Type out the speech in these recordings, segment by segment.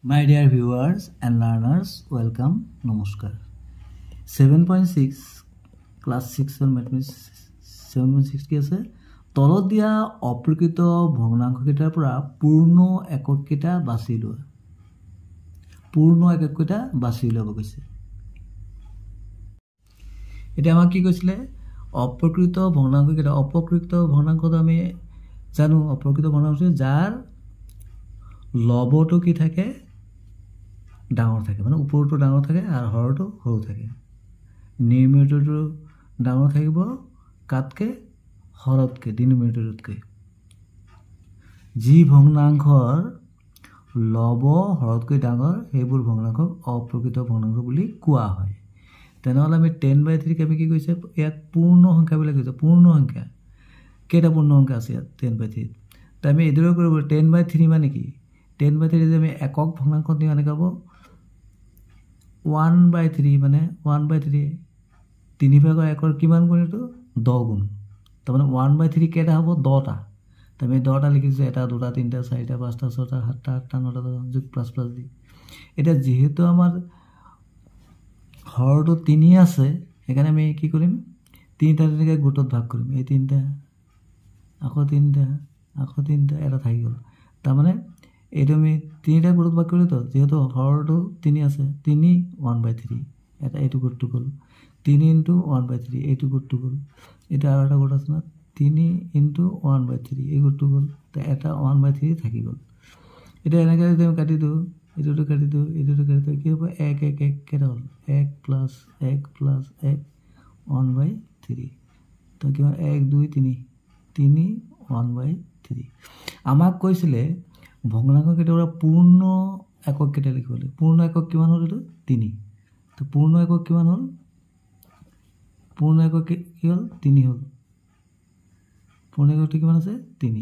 My dear viewers and learners, welcome, namaskar. 7.6 class 6 mathematics 7.6 কি আছে তলত দিয়া অপ্ৰকৃত ভগ্নাংশকেইটাৰ পৰা পূৰ্ণ একককেইটা বাছি লোৱা পূৰ্ণ একককেইটা বাছি ল'ব কৈছে এটা আমাক কি কৈছিলে অপ্ৰকৃত ভগ্নাংশকেইটা অপ্ৰকৃত ভগ্নাংশটো আমি জানো অপ্ৰকৃত ভগ্নাংশ যাৰ লবটো কি থাকে ডাঙৰ থাকে মানে ওপৰটো ডাঙৰ থাকে আৰু হৰটো সৰু থাকে নিউমেৰেটৰটো ডাঙৰ থাকিব কাটকে হৰতকে ডিনোমিনেটৰতকে যি ভগ্নাংশৰ লব হৰতকৈ ডাঙৰ সেইবোৰ ভগ্নাংশক অপ্ৰকৃত ভগ্নাংশ বুলি কোৱা হয় তেনেহলে আমি 10/3 কে কি কৈছে ইয়াত পূৰ্ণ সংখ্যা বুলি কৈছে পূৰ্ণ সংখ্যা কেইটা পূৰ্ণ সংখ্যা আছে ইয়াত 10/3 তা আমি এদৰে কৰিব 10/3 মানে কি 10/3 যে আমি একক ভগ্নাংশ দি আনে গাব 1/3 মানে 1/3 3 ভাগৰ একৰ কিমান গুণ এটো 10 গুণ তাৰ মানে 1/3 কেটা হ'ব 10টা তুমি 10টা লিখিছো এটা দুটা তিনটা চাৰিটা পাঁচটা ছটা সাতটা আঠটা নটা যোগ প্লাস প্লাস দি এটা যেহেতু আমাৰ হৰটো 3 আছে এখানে আমি কি কৰিম 3টা থেকে গুণত ভাগ কৰিম এই 3টা আকৌ 3টা এটা থাকি গল তাৰ মানে এইটো আমি 3টা গুণত ভাগ কৰিলো তো যেহেতু হৰটো 3 আছে 3 1/3 এটা এইটো গুণটো গল 3 * 1/3 এইটো গুণটো গল এটা আৰু এটা গুণ আছে না 3 * 1/3 এই গুণটো গল তে এটা 1/3 থাকি গল এটা এনেকৈ যদি আমি কাটি দিও এটোটো কাটি দিও এটোটো কাটি দিও কি হ'ব 1 1 1 কেটা হল 1 + 1 + 1 1/3 তো কি 1 2 3 3 1/3 আমাক কৈছিলে ভগ্নাংশ কেইটা পূৰ্ণ একক কেইটা লিখিবলৈ পূৰ্ণ একক কিমান হল এটো 3 তো পূৰ্ণ একক কিমান হল পূৰ্ণ একক কি হল 3 হল পূৰ্ণ এককটো কিমান আছে 3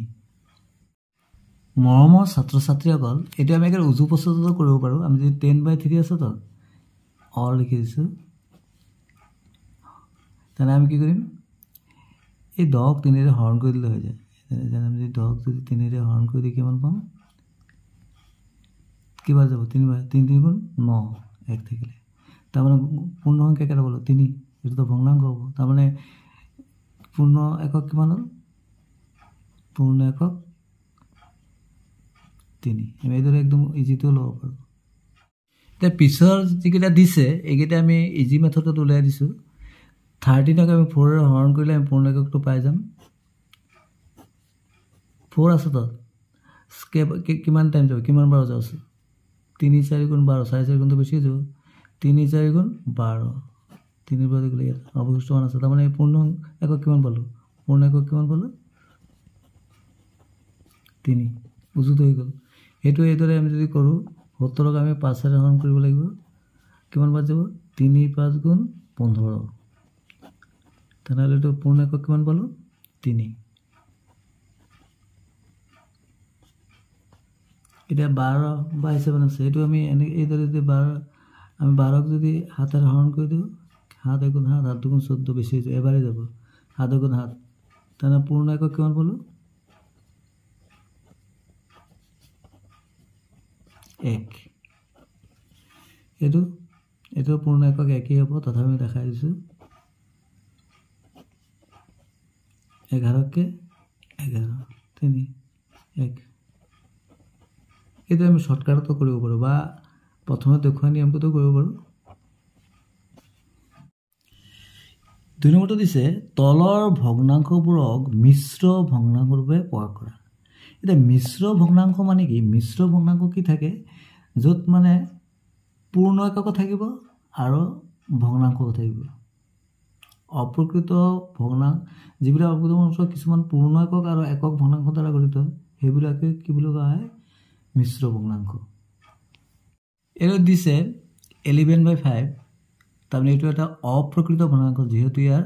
মৰমৰ ছাত্ৰ ছাত্ৰীসকল এটা আমি একেবাৰে উজু প্ৰস্তুত কৰিব পাৰো আমি যদি 10/3 আছে তো অল লিখি দিছো তেনে আমি কি কৰিম এই 10 ক 3 ৰে হৰণ কৰি দিলে হৈ যায় যেনে আমি 10 ক যদি 3 ৰে হৰণ কৰি দি কিমান পাম কিবা যাব 3 বাৰ 3 3 গুণ 9 এক থাকিলে তাৰ মানে পূৰ্ণ সংখ্যা কেটা বলো 3 এটো তো ভগ্নাংশ হ'ব তাৰ মানে পূৰ্ণ একক কিমান হল পূৰ্ণ একক 3 আমি এদৰে একদম ইজি তো লব পাৰো তে পিছৰ যিকেটা দিছে এইকেটা আমি ইজি মেথডত উলাই দিছো 13 ক আমি 4 ৰে হৰণ কৰিলে আমি পূৰ্ণ এককটো পাই যাম 4 আছে তো কিমান টাইম যাব কিমান বাৰ যাব 3 4 গুণ 12 4 4 গুণ তো বেছি যাব 3 4 গুণ 12 3 বাৰ গলে অবশিষ্ট মান আছে তাৰ মানে পূৰ্ণ একক কিমান পালো পূৰ্ণ একক কিমান পালো 3 উজুত হৈ গল এটো এদৰে আমি যদি কৰো 70 ক আমি 5 ৰে হৰণ কৰিব লাগিব কিমান বাৰ যাব 3 5 গুণ 15 তেনেহলে তো পূৰ্ণ একক কিমান পালো 3 এটা 12/7 আছে এটো আমি এদৰে যদি 12 আমি 12 ক যদি হাতেৰে হৰণ কৰি দিও 7 গুণ 7 7 গুণ 14 বেছি হৈ এবারে যাব 7 গুণ 7 তানা পূর্ণ একক কিমান পালো 1 এটো পূর্ণ একক একই হ'ব তথাপি আমি দেখাই দিছো 11 কে 11 3 1 এটা আমি শর্টকাটতো কৰিব পাৰো বা প্ৰথমে দেখুৱা নিয়মটো কৰিব পাৰো দুই নম্বৰটো দিছে তলৰ ভগ্নাংশবোৰক মিশ্ৰ ভগ্নাংশৰূপে প্ৰকাশ কৰা এটা মিশ্ৰ ভগ্নাংশ মানে কি মিশ্ৰ ভগ্নাংশ কি থাকে যত মানে পূৰ্ণ একক থাকিব আৰু ভগ্নাংশ থাকিব অপ্ৰকৃত ভগ্নাংশ যিবিলাক অপ্ৰকৃত ভগ্নাংশ কিছুমান পূৰ্ণ একক আৰু একক ভগ্নাংশ দ্বাৰা গঠিত সেইবিলাকে কি বুলি কোৱা হয় মিশ্ৰ ভগ্নাংশ এৰ দিছে 11/5 তাৰ মানে এটো এটা অপ্ৰকৃত ভগ্নাংশ যেহেতু ইয়াৰ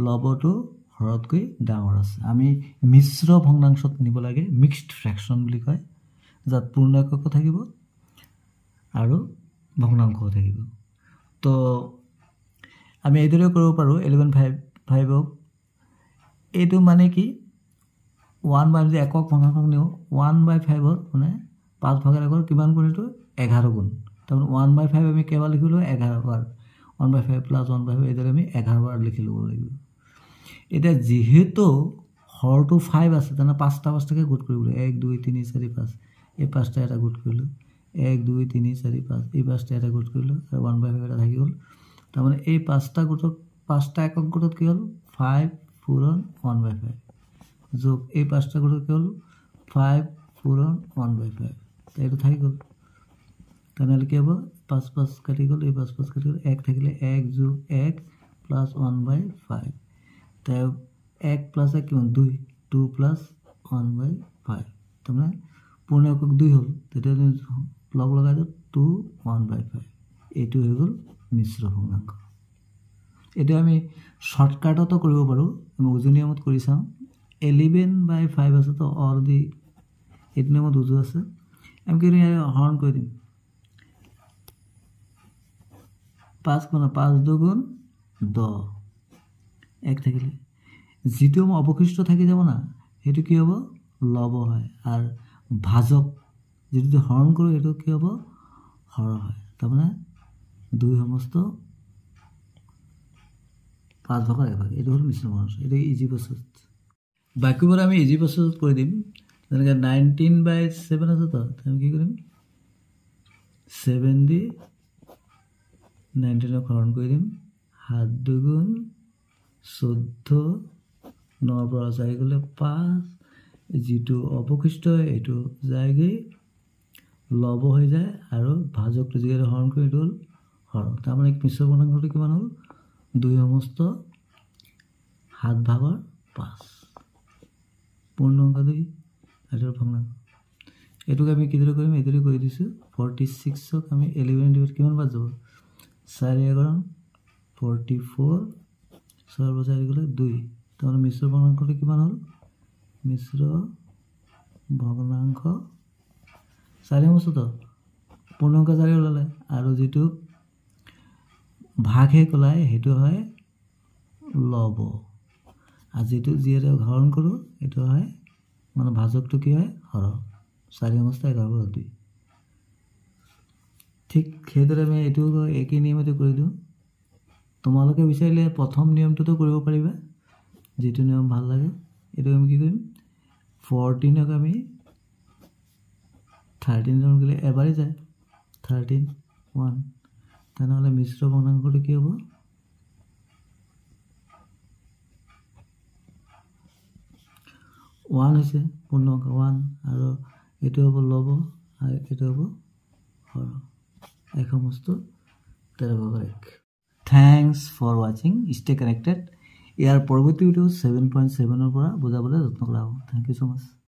লবটো হৰতকৈ ডাঙৰ আছে আমি মিশ্ৰ ভগ্নাংশত নিব লাগে মিক্সড ফ্ৰ্যাকশন বুলি কয় যাত পূৰ্ণ একক থাকিব আৰু ভগ্নাংশ থাকিব তো আমি এদৰে কৰিব পাৰো 11/5 ক এইটো মানে কি 1 বাই যে একক ভগ্নাংশ নিও 1/5 মানে 5 ভাগৰ 1 কিমান গুণ এইটো 11 গুণ তাৰমানে 1/5 আমি কেইবাৰ লিখিলো 11 বাৰ 1/5 প্লাস 1/5 এইদৰে আমি 11 বাৰ লিখি ল'ব লাগিব এটা যেহেতু হৰটো 5 আছে তেনে 5টা 5টাকে গোট কৰিব 1 2 3 4 5 এই 5টা এটা গোট কৰিলো 1 2 3 4 5 এই 5টা এটা গোট কৰিলো আৰু 1/5 এটা থাকি গল তাৰমানে এই 5টা গোটক 5টা একক গোটত কি হল 5 পূৰণ 1/5 যোগ এই 5টা গোটত কি হল 5 পূৰণ 1/5 এইটো থাকি গল তেনেহলে কি হ'ব 5 5 কাটি গল এই 5 5 কাটি গল 1 থাকিলে 1 যোগ 1 প্লাস 1/5 তাই 1 প্লাস 1 কিমান 2 2 প্লাস 1/5 তাৰমানে পূৰ্ণ একক 2 হল তেতিয়া লগ লগাই দিও 2 1/5 এইটো হৈ গল মিশ্ৰ ভগ্নাংক এটা আমি শৰ্টকাটতো কৰিব পাৰো আমি উজু নিয়মত কৰি চাম 11/5 আছে তো অৰ দি এইটো নিয়মত উজু আছে আমি কি হৰণ কৰি দিম 5 গুণ 5 দুগুণ 10 এক থাকিলে যেটো অবশিষ্ট থাকি যাব না হেতু কি হ'ব লব হয় আর ভাজক যেটো হৰণ কৰো এটো কি হ'ব হৰ হয় তাৰমানে 2 সমস্ত 5 ভাগৰ 1 ভাগ এটো হল মিশ্ৰ ভগ্নাংশ এটো ইজি প্ৰসেস বাকিবোৰ আমি ইজি প্ৰসেস কৰি দিম যেনেকৈ 19/7 আছে তো আমি কি কৰিম 7 দি 19 হৰণ কৰি দিম 7 দুগুণ 14 9 পৰা যাই গলে 5 যেটো অবশিষ্ট এটো যায়গে লব হৈ যায় আৰু ভাজকটো যেৰে হৰণ কৰি দল হৰ তাৰমানে মিশ্ৰ ভগ্নাংশটো কিমান হল 2 সমস্ত 7 ভাগৰ 5 পূৰ্ণাংক 2 আৰু ভগ্নাংক এটুক আমি কিদৰে কৰিম এদৰে কৰি দিছো 46 ক আমি 11 ডিভাইড কিমান বাৰ যাব 4 11 44 4 বজাই গলে 2 তাৰমানে মিশ্ৰ ভগ্নাংশটো কিমান হল মিশ্ৰ ভগ্নাংশ 4 সমস্ত তো পূৰ্ণাংক 4 ওলালে আৰু যেটো ভাগে কলাই হেতু হয় লব আৰ যেটো জিৰে হৰণ কৰো এটো হয় মানে ভাজকটো কি হয় হৰ 4 সমস্ত 11/2 ঠিক হেদৰে আমি এটো একই নিয়মতে কৰি দিও তোমালোকে বিচাৰিলে প্ৰথম নিয়মটো কৰিব পাৰিবা যেটো নিয়ম ভাল লাগে এটো আমি কি কৰিম 14 ক আমি 13 জন গলে এবাৰে যায় 13 1 তেনেহলে মিশ্ৰ ভগ্নাংশটো কি হ'ব 1 হৈছে পূৰ্ণাংক 1 আৰু এটো হ'ব লব আৰু এটো হ'ব হৰ এক সমস্ত 13/1 thanks for watching stay connected ইয়াৰ পৰৱৰ্তী ভিডিও 7.7 ৰ পৰা বুজাবলৈ যত্ন কৰা হ'ব থ্যাংক ইউ সো মাচ